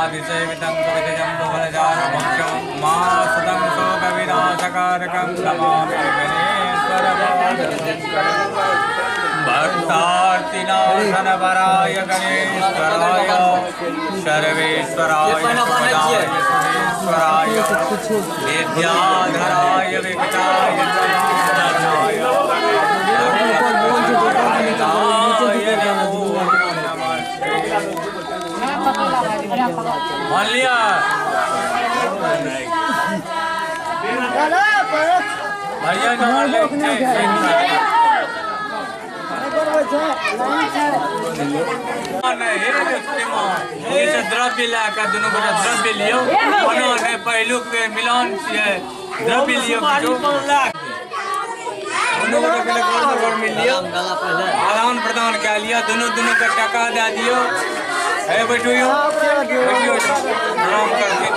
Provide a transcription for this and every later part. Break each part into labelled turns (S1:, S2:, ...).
S1: कमलादिसेवितं सुविजम्बुफलचारुभक्षं मासुतं शोकविनाशकारकं नमामि गणेश्वरपादशङ्करं भक्तार्तिनाशनपराय गणेश्वराय सर्वेश्वराय सुखदाय सुरेश्वराय विद्याधराय विकटाय जनार्दनाय मान लिया भैया द्रव्य लाकर दोनों बड़ा द्रव्य लियो उन्होंने पहलू के मिलान से द्रव्य लियो आदान प्रदान कर लिया दोनों का टका दे दियो है बैठो प्रणाम करके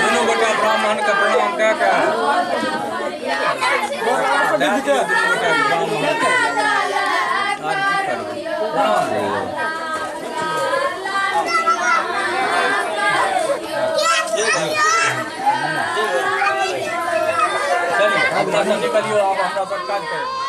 S1: दोनों बेटा ब्राह्मण का प्रणाम क्या अपना सब निकलियो आप अपना सब काज करो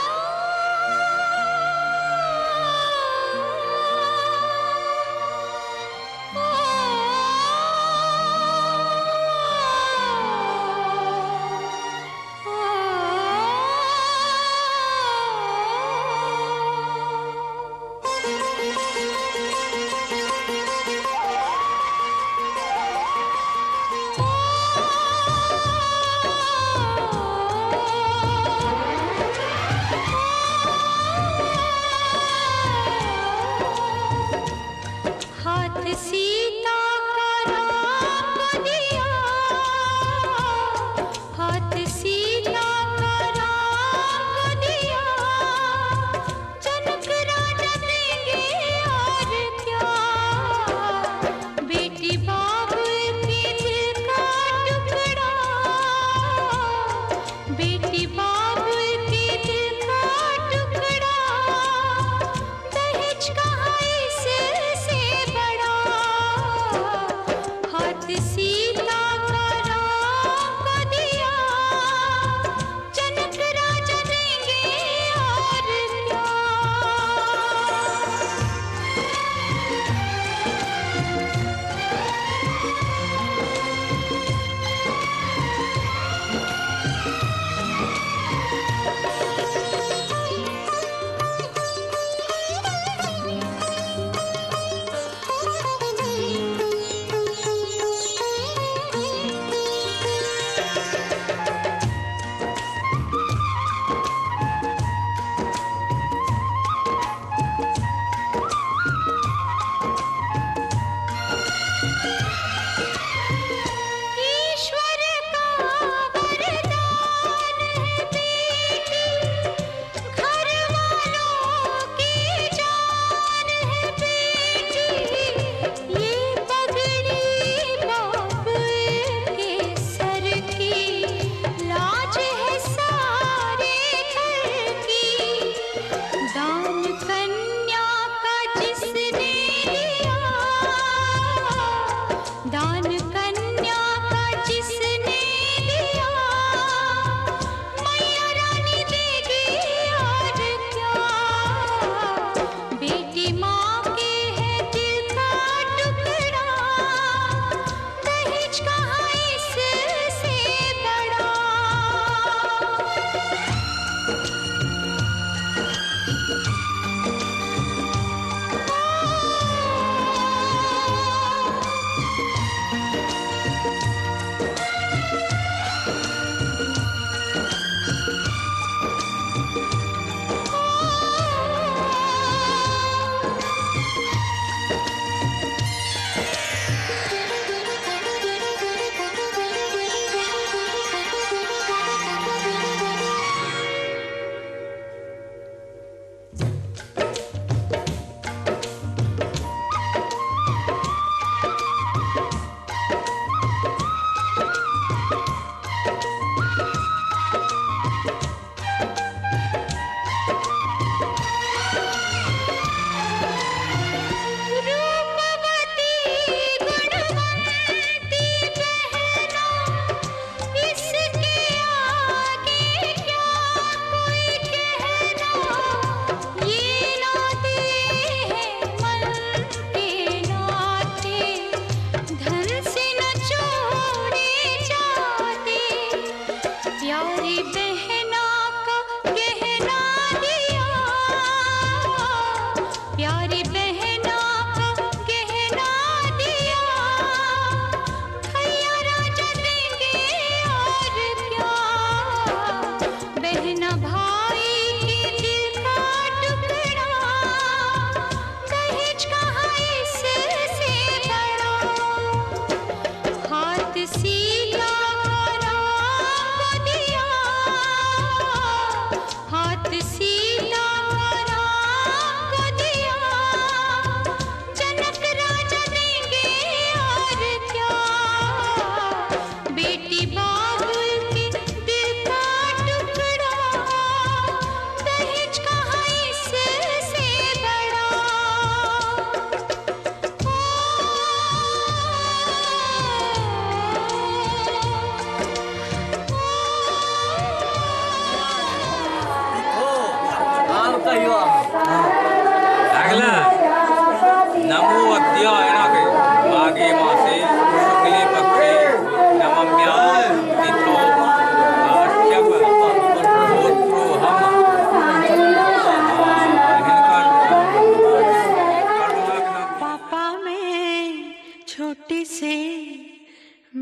S2: छोटी से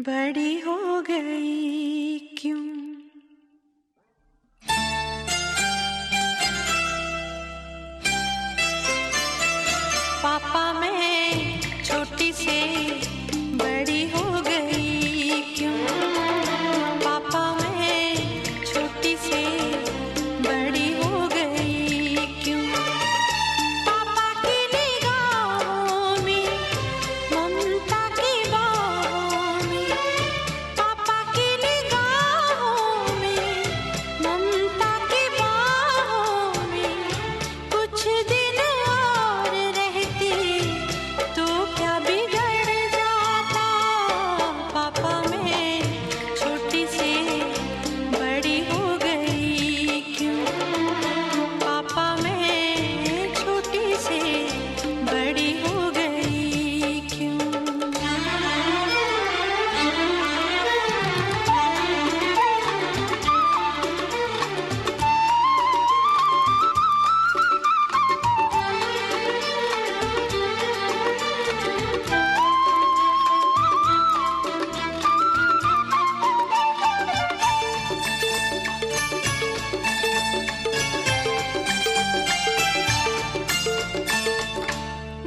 S2: बड़ी हो गई क्यों? पापा मैं छोटी से बड़ी हो गई क्यों? पापा मैं छोटी से बड़ी हो गई क्यों? पापा की निगाहों में ममता की बाहों में, पापा की निगाहों में ममता की बाहों में कुछ दिन और रहती तो क्या बिगड़ जाता? पापा मैं छोटी से बड़ी हो गई क्यों? पापा मैं छोटी से बड़ी हो गई क्यों?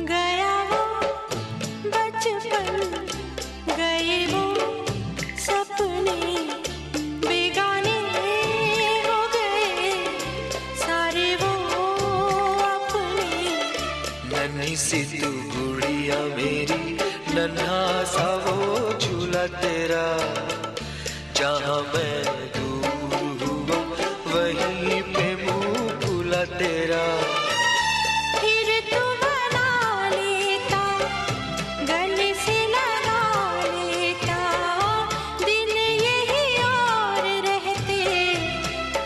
S2: गया वो बचपन, गए वो सपने, बेगाने हो गए सारे वो अपने।
S3: नन्ही सी तू गुड़िया मेरी, नन्हा सा वो झूला तेरा, जहाँ मैं दूर हुआ वहीं पे मुँह फूला तेरा।
S2: फिर तू बना लेता, गले से लगा लेता, दिन यही और रहते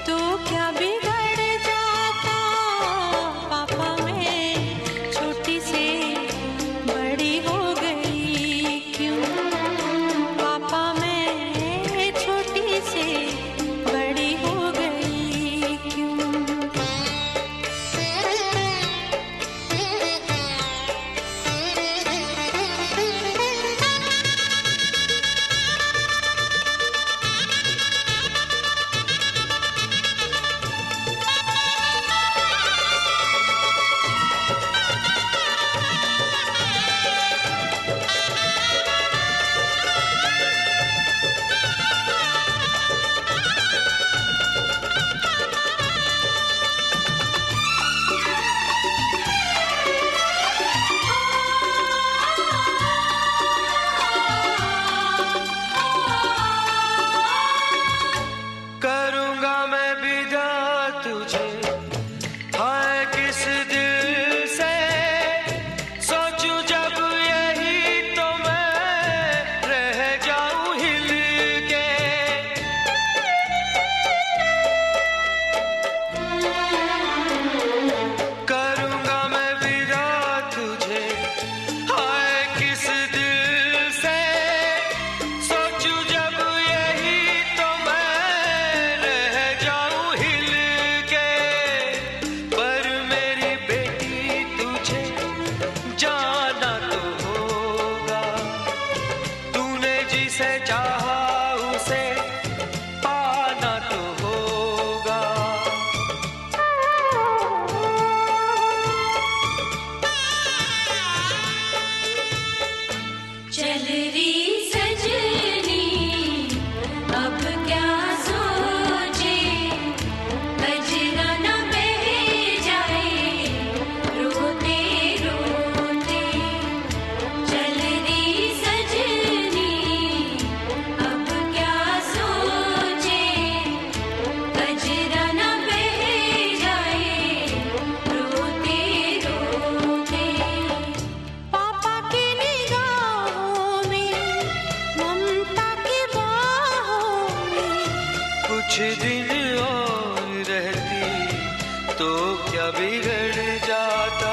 S2: तो क्या बिगड़ जाता? पापा मैं छोटी से बड़ी हो गई क्यों? पापा मैं छोटी से बड़ी हो गई क्यों?
S3: करूँगा मैं विदा तुझे, हाय किस दिल से सोचूं जब यही तो मैं रह जाऊं हिल के। करूँगा मैं विदा तुझे, हाय किस दिल से सोचूं जब यही तो मैं रह जाऊं हिल के। पर मेरी बेटी तुझे जाना तो होगा, तूने जिसे चाहा उसे पाना तो होगा।
S2: चल री सजनी अब क्या सोचे, गजरा न बह जाए रोते रोते। चल री सजनी अब क्या सोचे, गजरा न बह जाए रोते रोते। पापा की निगाहों में ममता की बाहों में
S3: कुछ दिन और रहती तो क्या बिगड़ जाता?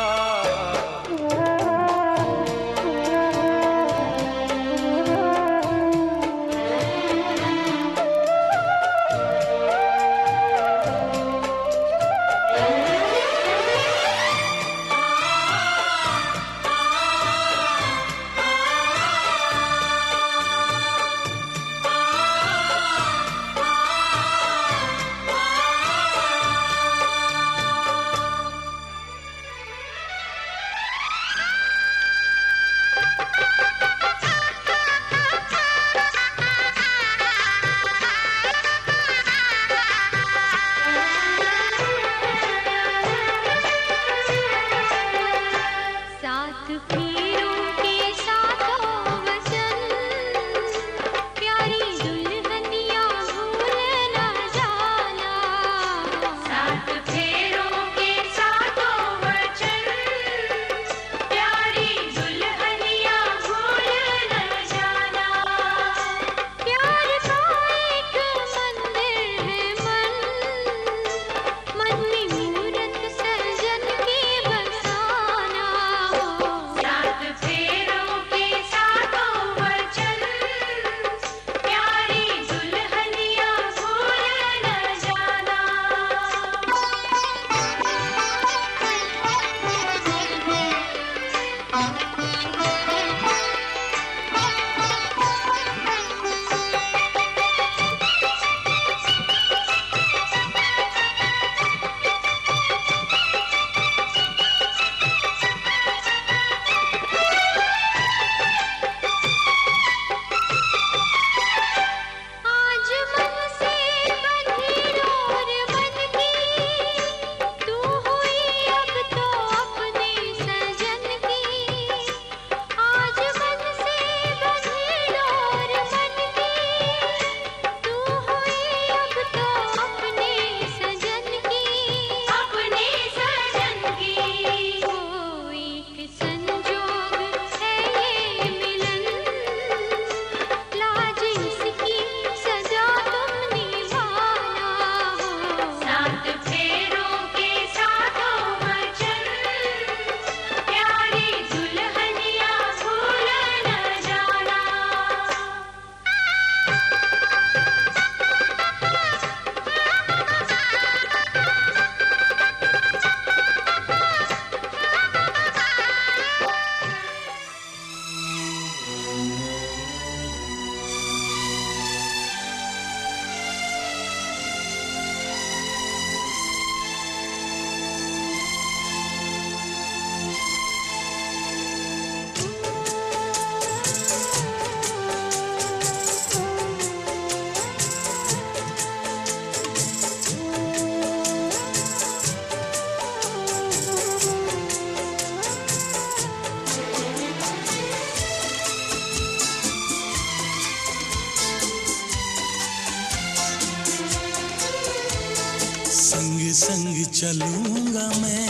S4: संग संग चलूंगा मैं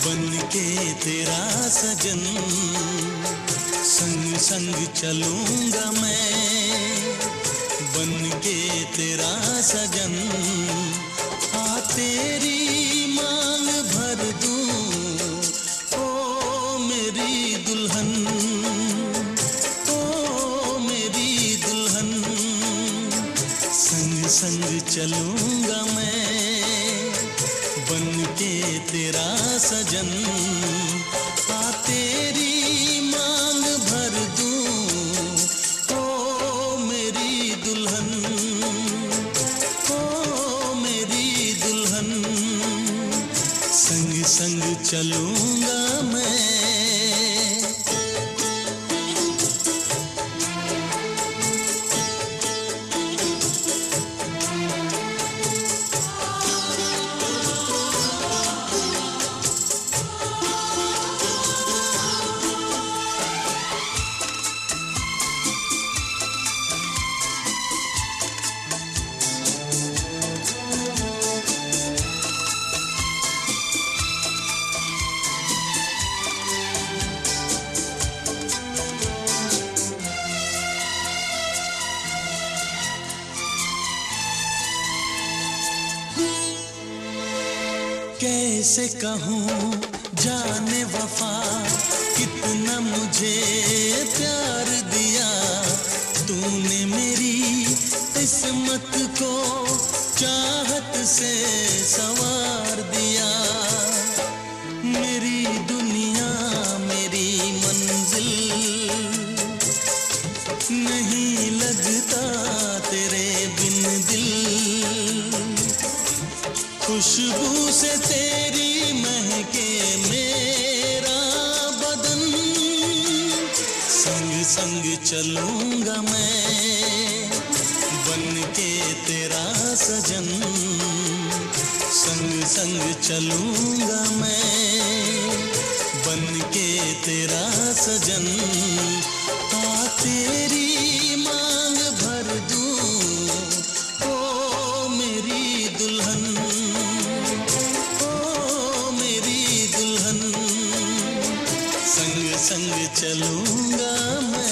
S4: बन के तेरा सजन, संग संग चलूंगा मैं बन के तेरा सजन। आ तेरी मांग भर दूं ओ मेरी दुल्हन, ओ मेरी दुल्हन। संग संग चलूंगा मैं बन के तेरा सजन। आ तेरी मांग भर दूं ओ मेरी दुल्हन, ओ मेरी दुल्हन। संग संग चलूंगा मैं। कैसे कहूँ जाने वफा कितना मुझे प्यार दिया तूने मेरी किस्मत को चाहत से संवार दिया। मेरी दुनिया मेरी मंजिल नहीं लगता तेरे बिन दिल। खुशबू से तेरी महके मेरा बदन। संग संग चलूंगा मैं बन के तेरा सजन। संग संग चलूंगा मैं बन के तेरा सजन, आ तेरी मांग भर दूं, ओ मेरी दुल्हन, ओ मेरी दुल्हन, संग संग चलूंगा मैं।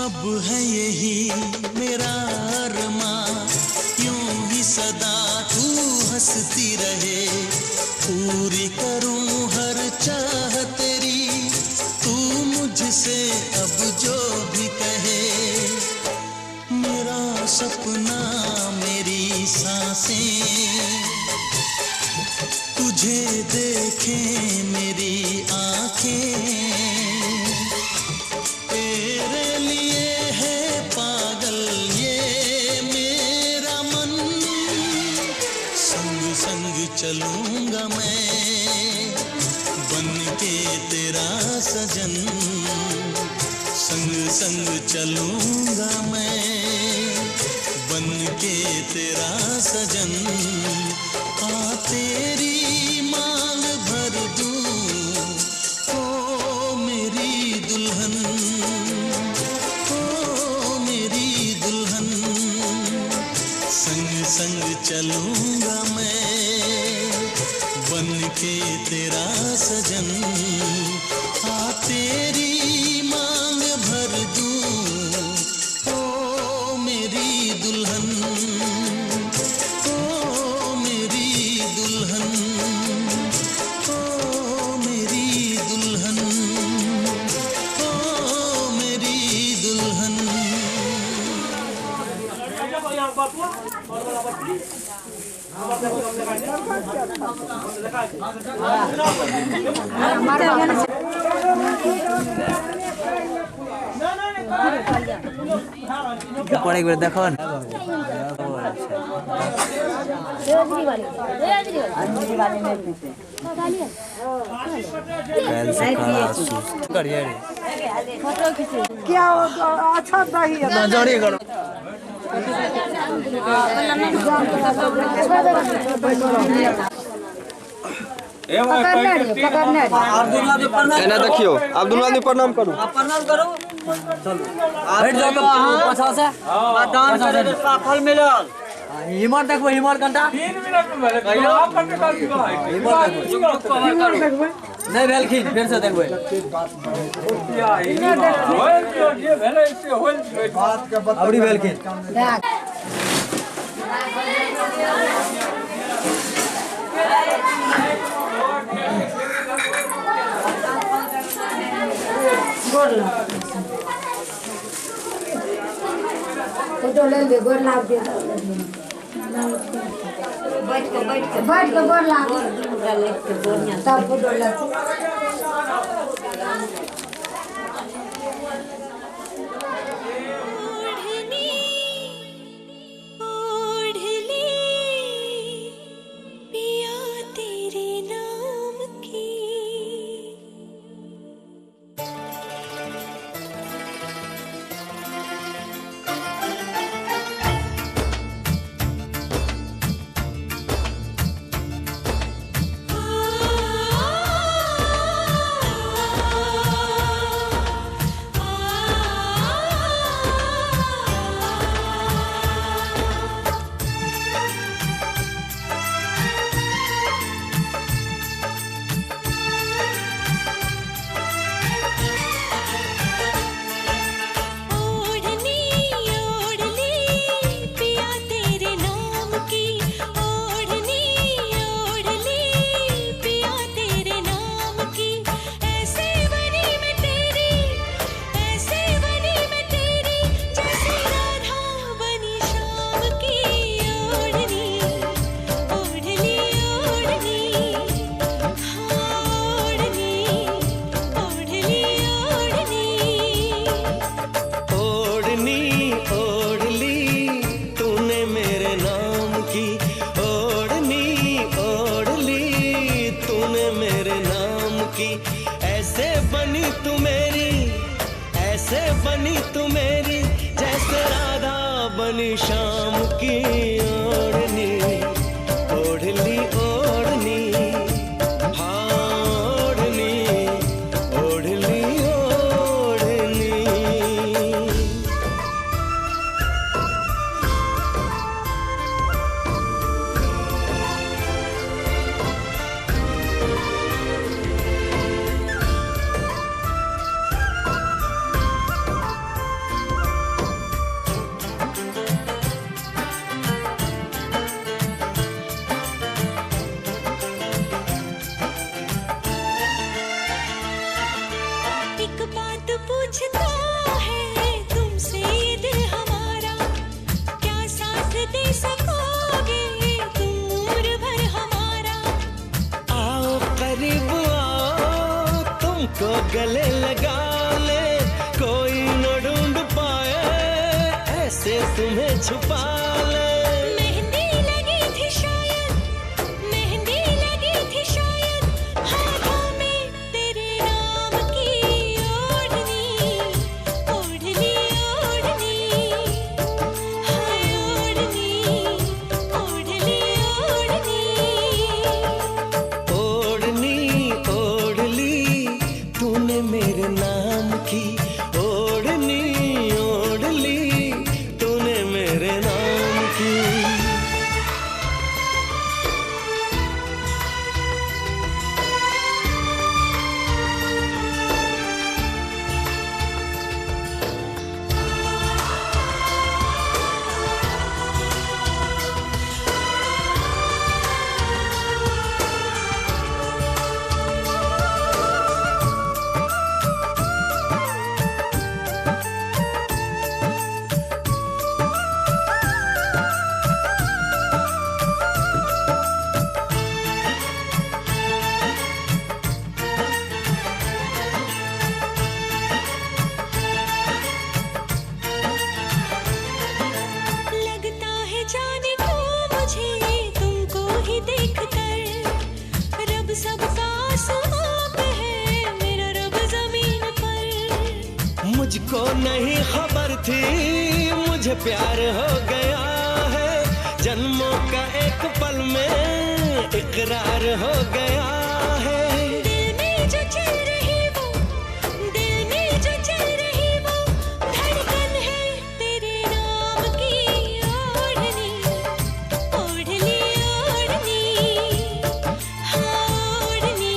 S4: अब है यही मेरा अरमां, यूं ही सदा तू हंसती रहे, पूरी करूं हर चाह तेरी, तू मुझसे अब जो भी कहे। मेरा सपना मेरी सांसें तुझे देखें, मेरी आंखें तेरे लिए है पागल ये मेरा मन, संग संग चलूंगा मैं बन के तेरा सजन, संग संग चलूंगा मैं बन के तेरा सजन, आ तेरी मांग भर दूं, ओ मेरी दुल्हन, ओ मेरी दुल्हन, संग संग चलूंगा मैं बन के तेरा सजन, आ तेरी मांग भर दूं, ओ मेरी दुल्हन, ओ मेरी दुल्हन, ओ मेरी दुल्हन, ओ मेरी दुल्हन।
S5: পরে একবার দেখো না
S6: क्या अच्छा दही है
S5: जोड़ी करो
S7: एना देखियो अब्दुल्ला ने प्रणाम करू।
S5: प्रणाम करो बैठ जाओ तो पछा से दान करे तो सफल मिलल। हिमर देखबो हिमर घंटा
S1: 3 मिनट में भेले कहियो आप घंटे का
S5: हिमर देखबो नहीं भेलखिन फिर से देखबो
S1: ये भेले इससे होल बात के
S5: अबड़ी भेलखिन
S8: फोटो ले ले गोर लाग दे बैठ के गोर लाग तब फोटो ले
S2: आ
S3: बनी तू मेरी, जैसे राधा बनी शाम की ओढ़नी, ओढ़ली ओढ़नी, हाँ ओढ़नी, ओढ़ली ओढ़नी।
S2: एक बात पूछता है तुमसे ये दिल हमारा, क्या साथ दे सकोगे तुम उम्र भर हमारा?
S3: आओ करीब आओ, तुमको गले लगा ले, कोई न ढूंढ पाए ऐसे तुम्हें छुपा ले।
S2: मेहंदी लगी थी शायद, मेहंदी लगी थी शायद, हाथों में तेरे नाम की ओढ़नी, ओढ़नी ओढ़नी, हाय ओढ़नी, ओढ़नी ओढ़नी।
S3: ओढ़नी ओढ़ली तूने मेरे नाम की, ओढ़नी ओढ़ली तूने मेरे नाम की।
S2: लगता है जाने को मुझे तुमको ही देखकर, रब सबका आसमां पे है, मेरा रब जमीन पर।
S3: मुझको नहीं खबर थी मुझे प्यार हो गया है, जन्मों का एक पल में इकरार हो गया है।
S2: दिल में जो चल रही वो, दिल में जो चल रही वो, धड़कन है तेरे नाम की ओढ़नी, ओढ़नी ओढ़नी, हाँ ओढ़नी,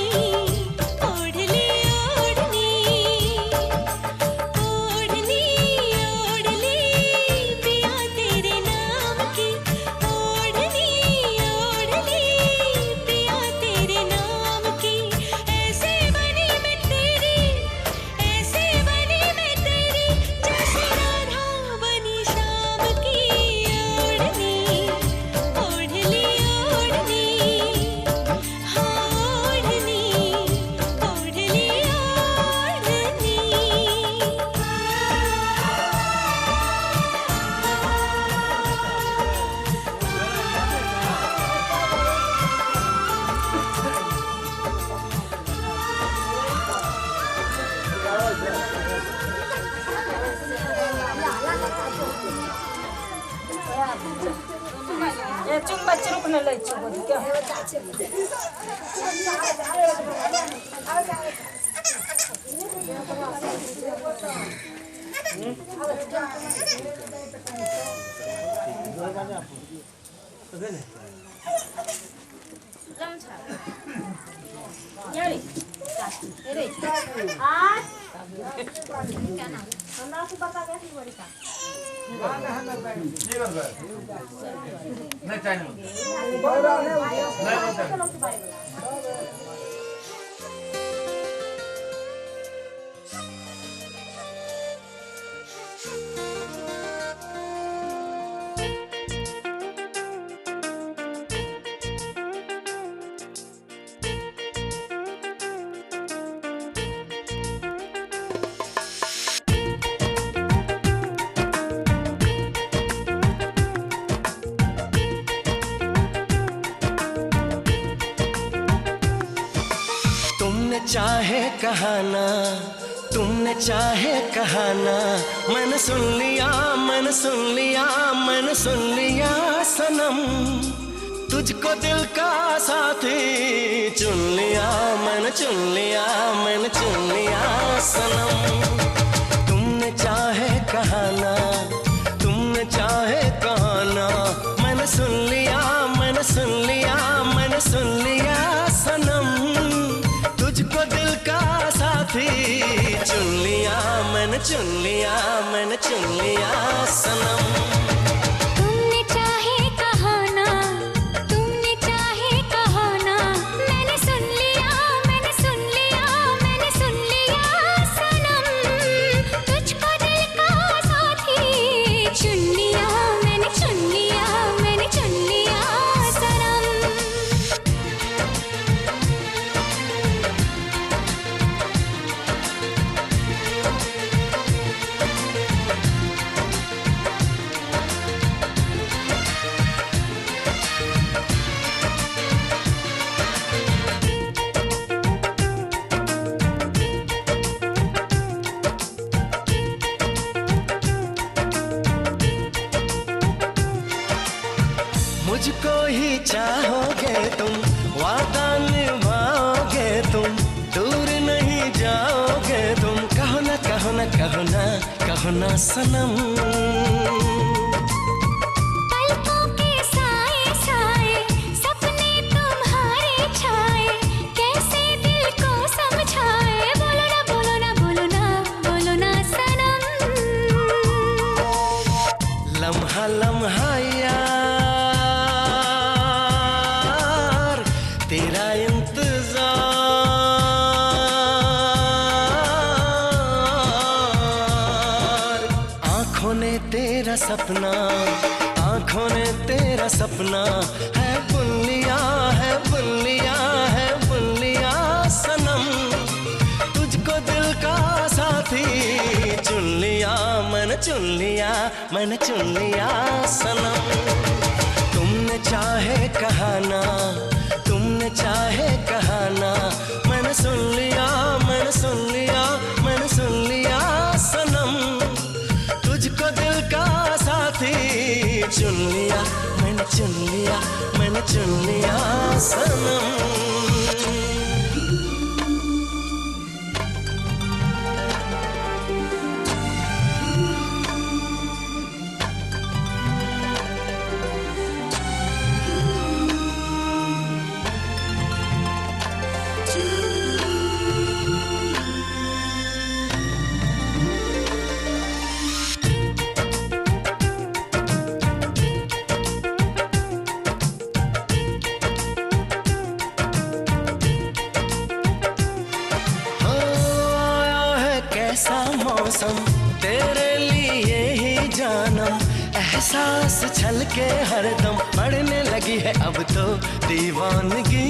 S2: ओढ़नी ओढ़नी, ओढ़नी ओढ़नी, पिया तेरे नाम की, ओढ़नी ओढ़नी, पिया तेरे नाम की। ऐसे बनी मैं तेरी, ऐसे बनी मैं तेरी, जैसे राधा बनी शाम की ओढ़नी, ओढ़नी ओढ़नी, हाँ ओढ़नी, ओढ़नी
S6: चुप बच्चे रुकने ले चुप क्या
S3: चाहे कहाना तुमने चाहे कहा ना, मैंने सुन लिया, मैंने सुन लिया, मैंने सुन लिया सनम। तुझको दिल का साथी चुन लिया, मैंने चुन लिया, मैंने चुन लिया सनम। तुमने चाहे कहा ना, तुमने चाहे कहा ना, मैंने सुन लिया, मैंने सुन लिया, मैंने सुन लिया सनम। तुझको दिल का साथी चुन लिया, मैंने चुन लिया, मैंने चुन लिया सनम।
S2: तुमने चाहे कहा ना, तुमने चाहे कहा ना, मैंने सुन लिया, मैंने सुन लिया, मैंने सुन लिया सनम। तुझको दिल का साथी चुन लिया, मैंने चुन लिया, मैंने चुन लिया सनम।
S3: मुझको ही चाहोगे तुम, वादा निभाओगे तुम, दूर नहीं जाओगे तुम। कहो ना, कहो ना, कहो ना, कहो ना सनम।
S2: पलकों के साए साए सपने तुम्हारे छाए, कैसे दिल को समझाए। बोलो ना, बोलो ना, बोलो ना, बोलो ना सनम।
S3: लम्हा लम्हा यार तेरा इंतजार, आंखों ने तेरा सपना, आंखों ने तेरा सपना है बुन लिया, है बुन लिया, है बुन लिया सनम। तुझको दिल का साथी चुन लिया, मैंने चुन लिया, मैंने चुन लिया सनम। तुमने चाहे कहा ना, तुमने चाहे कहा ना, मैंने सुन लिया, मैंने सुन लिया, मैंने सुन लिया सनम। तुझको दिल का साथी चुन लिया, मैंने चुन लिया, मैंने चुन लिया सनम। ऐसा मौसम तेरे लिए ही जानम, एहसास छलके हरदम, बढ़ने लगी है अब तो दीवानगी।